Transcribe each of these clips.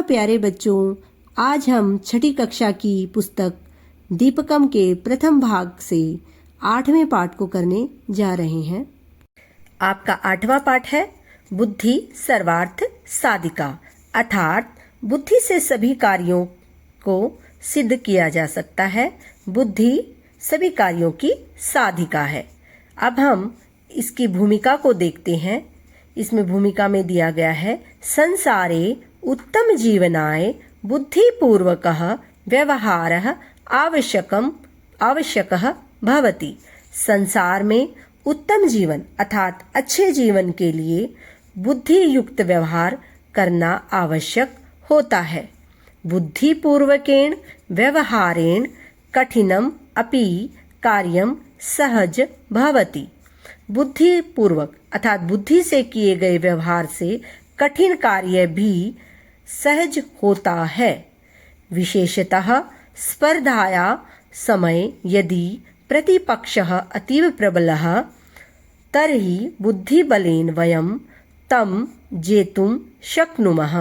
प्यारे बच्चों, आज हम छठी कक्षा की पुस्तक दीपकम के प्रथम भाग से 8वें पाठ को करने जा रहे हैं। आपका 8वां पाठ है बुद्धि सर्वार्थ साधिका, अर्थात बुद्धि से सभी कार्यों को सिद्ध किया जा सकता है। बुद्धि सभी कार्यों की साधिका है। अब हम इसकी भूमिका को देखते हैं। इसमें भूमिका में दिया गया है, संसारे उत्तम जीवनाय बुद्धिपूर्वकः व्यवहारः आवश्यकः भवति। संसार में उत्तम जीवन अर्थात अच्छे जीवन के लिए बुद्धि युक्त व्यवहार करना आवश्यक होता है। बुद्धिपूर्वकेण व्यवहारेण कठिनम अपि कार्यम सहज भवति। बुद्धिपूर्वक अर्थात बुद्धि से किए गए व्यवहार से कठिन कार्य भी सहज होता है। विशेषतः स्पर्धाया समय यदि प्रतिपक्षः अतीव प्रबलः तर्हि बुद्धिबलेन वयं तं जेतुं शक्नुमः।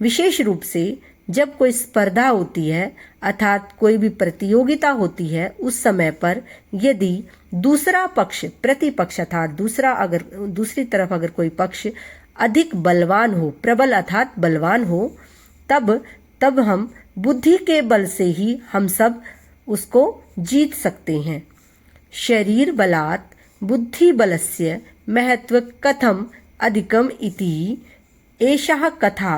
विशेष रूप से जब कोई स्पर्धा होती है अर्थात कोई भी प्रतियोगिता होती है, उस समय पर यदि दूसरा पक्ष प्रतिपक्ष अर्थात दूसरी तरफ अगर कोई पक्ष अधिक बलवान हो, प्रबल अर्थात बलवान हो, तब हम बुद्धि के बल से ही हम सब उसको जीत सकते हैं। शरीर बलात् बुद्धि बलस्य महत्व कथम अधिकम इति एषः कथा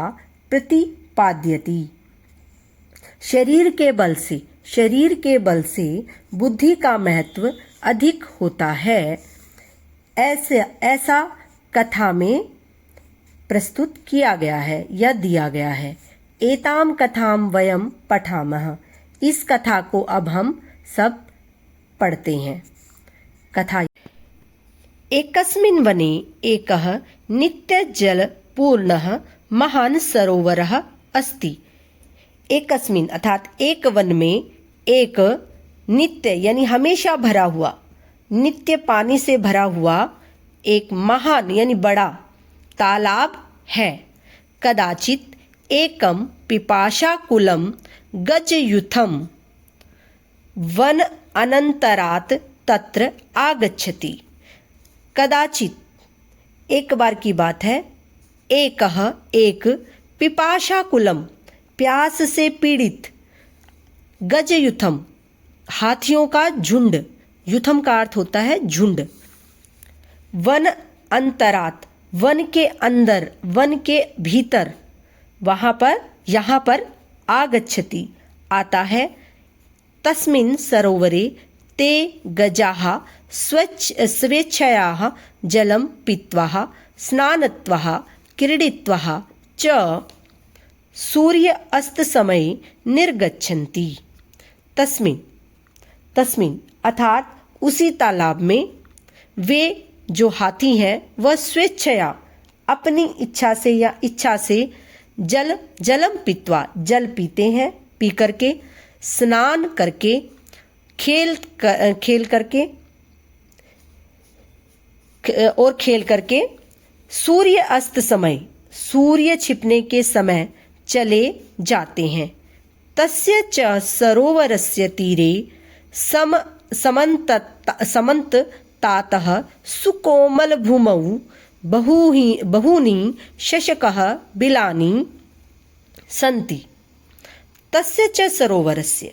प्रतिपाद्यति। शरीर के बल से बुद्धि का महत्व अधिक होता है, ऐसा कथा में प्रस्तुत किया गया है या दिया गया है। एताम कथाम वयम पठामः। इस कथा को अब हम सब पढ़ते हैं। कथा, एकस्मिन् वने एकः नित्यजलपूर्णः महान् सरोवरः अस्ति। एकस्मिन् अर्थात एक वन में एक नित्य यानी हमेशा भरा हुआ, नित्य पानी से भरा हुआ एक महान यानी बड़ा तालाब है। कदाचित एकम पिपाशाकुलं गजयुथम वन अनंतरात् तत्र आगच्छति। कदाचित एक बार की बात है, एक पिपाशाकुलम प्यास से पीड़ित, गजयुथम हाथियों का झुंड, युथम का अर्थ होता है झुंड, वन अंतरात वन के अंदर, वन के भीतर, यहाँ पर आगच्छति आता है। तस्मिन् सरोवरे ते गजाः स्वेच्छया जलं पीत्वा स्नात्वा क्रीडित्वा च सूर्य अस्त समय निर्गच्छन्ति। तस्मिन् अर्थात उसी तालाब में वे जो हाथी हैं वह स्वेच्छया अपनी इच्छा से जलम पीत्वा जल पीते हैं, पी करके, स्नान करके, खेल करके सूर्य अस्त समय, सूर्य छिपने के समय चले जाते हैं। तस्य च सरोवरस्य तीरे समन्ततातः सुकोमल भूमौ बहूनि शशकः बिलानि सन्ति। तस्य च सरोवरस्य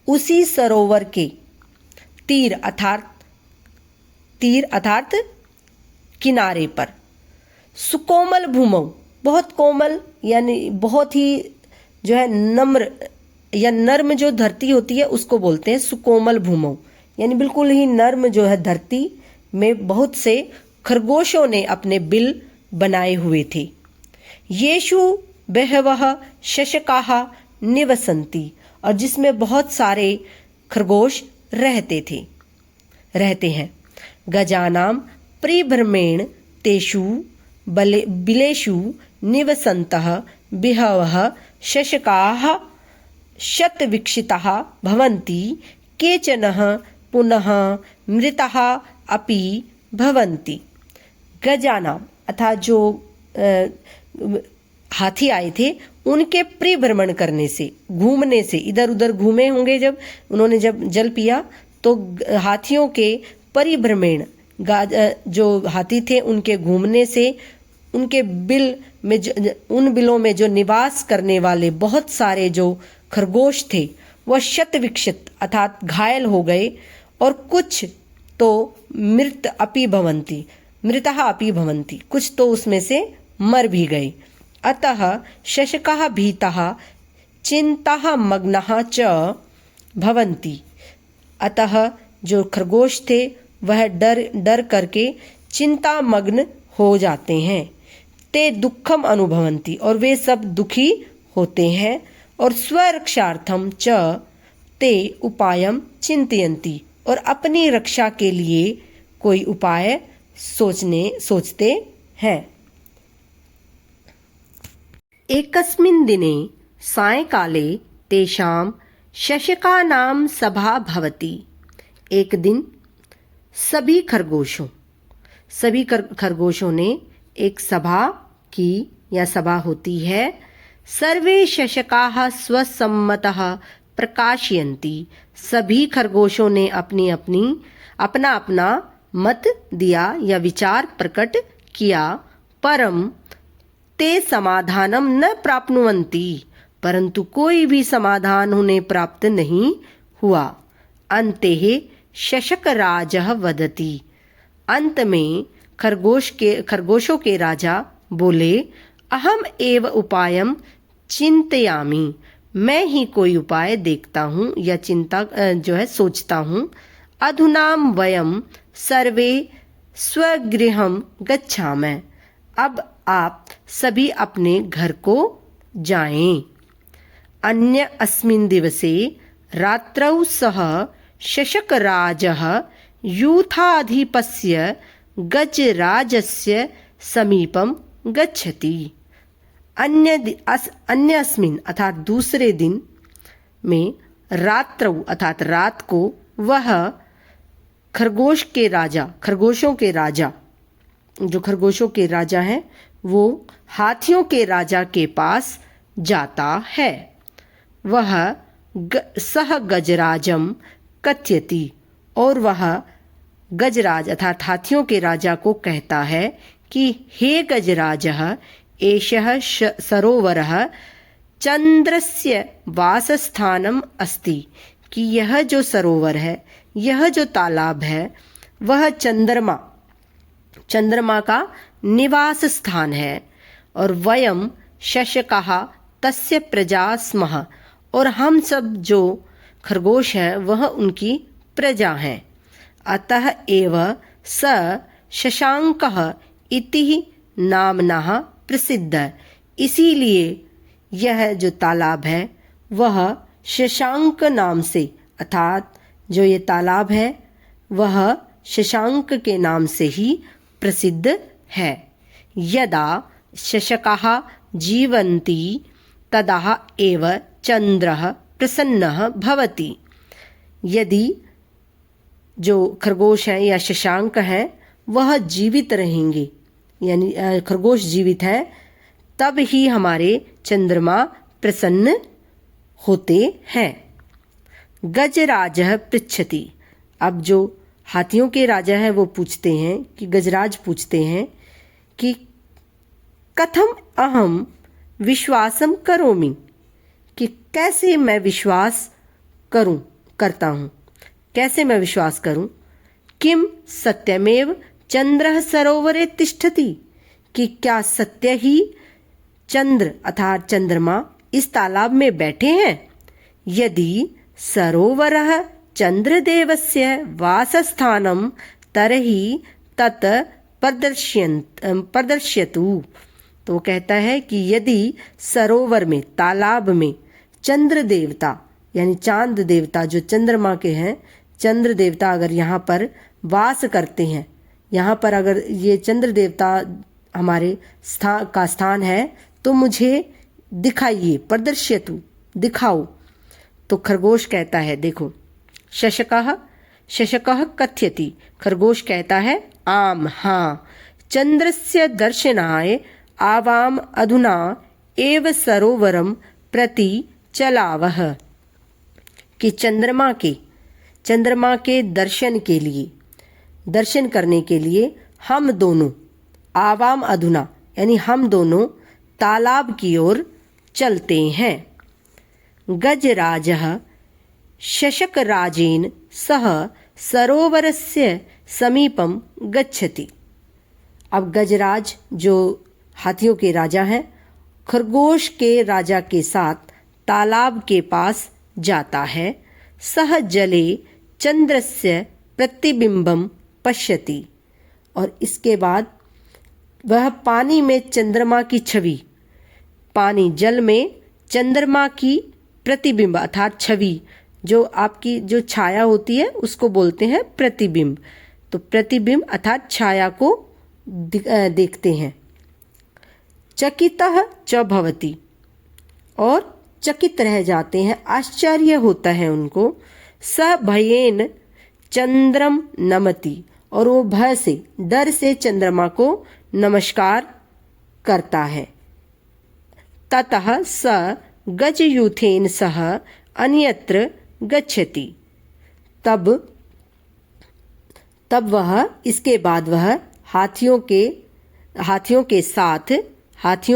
उसी सरोवर के तीर अर्थात किनारे पर, सुकोमल भूमौ बहुत कोमल यानी बहुत ही जो है नम्र या नर्म जो धरती होती है उसको बोलते हैं सुकोमल भूमौ, यानी बिल्कुल ही नर्म जो है धरती में बहुत से खरगोशों ने अपने बिल बनाए हुए थे। येषु बहवः शशकाः निवसन्ति, और जिसमें बहुत सारे खरगोश रहते हैं। गजानां परिभ्रमेण तेषु बिलेषु निवसन्तः बहवः शशकाः शतविकसिताः भवन्ति, केचन पुनः मृताः अपि भवन्ति। गजानाम अर्थात जो हाथी आए थे उनके परिभ्रमण करने से, घूमने से, इधर उधर घूमे होंगे जब उन्होंने जब जल पिया, तो हाथियों के परिभ्रमण, जो हाथी थे उनके घूमने से, उनके बिल में उन बिलों में जो निवास करने वाले बहुत सारे जो खरगोश थे वह शत विक्षत अर्थात घायल हो गए, और कुछ तो मृतः अपि भवन्ति, कुछ तो उसमें से मर भी गए। अतः शशकाः भीताः चिंताः मग्नाः च भवन्ति, अतः जो खरगोश थे वह डर करके चिंता मग्न हो जाते हैं। ते दुखम अनुभवन्ति, और वे सब दुखी होते हैं। और स्वरक्षार्थम च ते उपायम चिंतयन्ति, और अपनी रक्षा के लिए कोई उपाय सोचते हैं। एकस्मिन् दिने सायंकाले तेषां शशकानां सभा भवति। एक दिन सभी खरगोशों ने एक सभा की या सभा होती है। सर्वे शशकाः स्वसम्मतः प्रकाशयन्ति, सभी खरगोशों ने अपना अपना मत दिया या विचार प्रकट किया। परम ते समाधानम न प्राप्नुवन्ति, परंतु कोई भी समाधान उन्हें प्राप्त नहीं हुआ। अन्ते शशकराजः वदति, अंत में खरगोशों के राजा बोले, अहम एव उपायम चिंतयामि, मैं ही कोई उपाय देखता हूँ या चिंता सोचता हूँ। अधुनाम वयम सर्वे स्वगृहम गच्छामः, अब आप सभी अपने घर को जाएं। अन्य अस्मिन् दिवसे रात्रौ सः शशकराजः यूथाधिपस्य गजराजस्य समीपम गच्छति। अन्य अस्मिन् अर्थात दूसरे दिन में, रात्रौ अर्थात रात को, वह खरगोशों के राजा, जो खरगोशों के राजा हैं वो हाथियों के राजा के पास जाता है। वह सह गजराजम कथयति, और वह गजराज अर्थात हाथियों के राजा को कहता है कि हे गजराजः, एषः सरोवरः चंद्रस्य वासस्थानम अस्ति, कि यह जो सरोवर है, यह जो तालाब है, वह चंद्रमा का निवास स्थान है। और वयम शशकाः तस्य प्रजा स्मः, और हम सब जो खरगोश हैं वह उनकी प्रजा हैं। अतः एव स शशांकः इति नामनः प्रसिद्ध, इसीलिए यह जो तालाब है वह शशांक नाम से, अर्थात जो ये तालाब है वह शशांक के नाम से ही प्रसिद्ध है। यदा शशकाः जीवन्ति तदा एव चंद्रः प्रसन्नः भवति, यदि जो खरगोश हैं या शशांक हैं वह जीवित रहेंगे, यानी खरगोश जीवित है, तब ही हमारे चंद्रमा प्रसन्न होते हैं। गजराजः पृच्छति, अब जो हाथियों के राजा है वो पूछते हैं कि गजराज पूछते हैं कि कथम अहम विश्वासम करोमि, कि कैसे मैं विश्वास करता हूँ, कैसे मैं विश्वास करूं। किम सत्यमेव चंद्रः सरोवरे तिष्ठति, कि क्या सत्य ही चंद्र अर्थात चंद्रमा इस तालाब में बैठे हैं। यदि सरोवरः चंद्रदेवस्य वासस्थानम तरहि तत् प्रदर्शयतु, तो कहता है कि यदि सरोवर में, तालाब में चंद्र देवता यानी चांद देवता जो चंद्रमा के हैं, चंद्र देवता अगर यहाँ पर वास करते हैं, यहाँ पर अगर ये चंद्र देवता हमारे स्थान है तो मुझे दिखाइए, प्रदर्शयतु, दिखाओ। तो खरगोश कहता है, देखो, शशकः कथयति, खरगोश कहता है आम, हाँ, चंद्रस्य दर्शनाय आवाम अधुना एव सरोवरम प्रति चलावह, कि चंद्रमा के दर्शन करने के लिए हम दोनों, आवाम अधुना यानी हम दोनों तालाब की ओर चलते हैं। गजराजः शशकराजेन सह सरोवरस्य समीपम गच्छति। अब गजराज जो हाथियों के राजा हैं, खरगोश के राजा के साथ तालाब के पास जाता है। सह जले चंद्रस्य प्रतिबिंबम पश्यति, और इसके बाद वह पानी में चंद्रमा की छवि, पानी जल में चंद्रमा की प्रतिबिंब अर्थात छवि, जो आपकी जो छाया होती है उसको बोलते हैं प्रतिबिंब। तो प्रतिबिंब अर्थात छाया को देखते हैं। चकितः च भवति, और चकित रह जाते हैं, आश्चर्य होता है उनको। स भयेन चंद्रम नमति, और वो भय से, डर से चंद्रमा को नमस्कार करता है। ततः स गजयूथेन सह अन्यत्र गच्छति, तब वह, इसके बाद वह हाथियों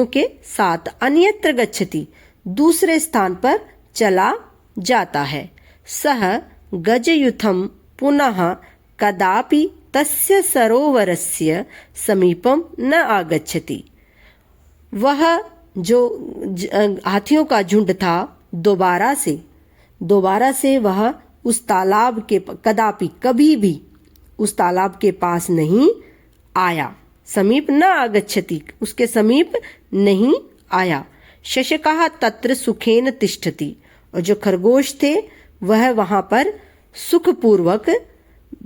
के साथ अन्यत्र गच्छति, दूसरे स्थान पर चला जाता है। सह गजयुथम पुनः कदापि तस्य सरोवरस्य समीपम न आगच्छति। वह जो हाथियों का झुंड था, दोबारा से वह उस तालाब के कभी भी उस तालाब के पास नहीं आया। समीप न आगच्छति, उसके समीप नहीं आया। शशकः तत्र सुखेन तिष्ठति, और जो खरगोश थे वह वहां पर सुखपूर्वक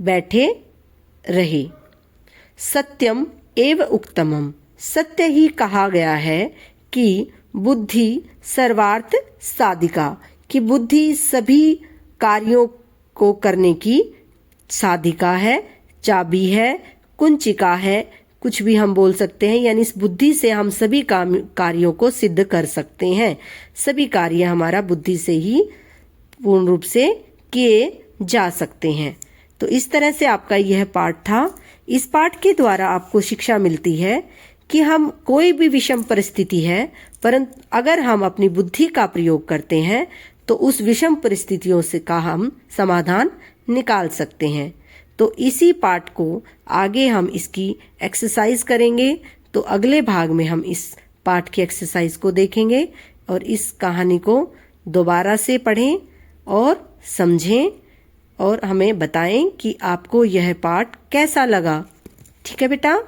बैठे रहे। सत्यम एव उक्तमम, सत्य ही कहा गया है कि बुद्धि सर्वार्थ साधिका, कि बुद्धि सभी कार्यों को करने की साधिका है, चाबी है, कुंचिका है, कुछ भी हम बोल सकते हैं। यानी इस बुद्धि से हम सभी कार्यों को सिद्ध कर सकते हैं। सभी कार्य हमारा बुद्धि से ही पूर्ण रूप से किए जा सकते हैं। तो इस तरह से आपका यह पाठ था। इस पाठ के द्वारा आपको शिक्षा मिलती है कि हम कोई भी विषम परिस्थिति है, परंतु अगर हम अपनी बुद्धि का प्रयोग करते हैं तो उस विषम परिस्थितियों से का हम समाधान निकाल सकते हैं। तो इसी पाठ को आगे हम इसकी एक्सरसाइज करेंगे। तो अगले भाग में हम इस पाठ की एक्सरसाइज को देखेंगे और इस कहानी को दोबारा से पढ़ें और समझें और हमें बताएं कि आपको यह पाठ कैसा लगा। ठीक है बेटा,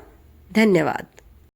धन्यवाद।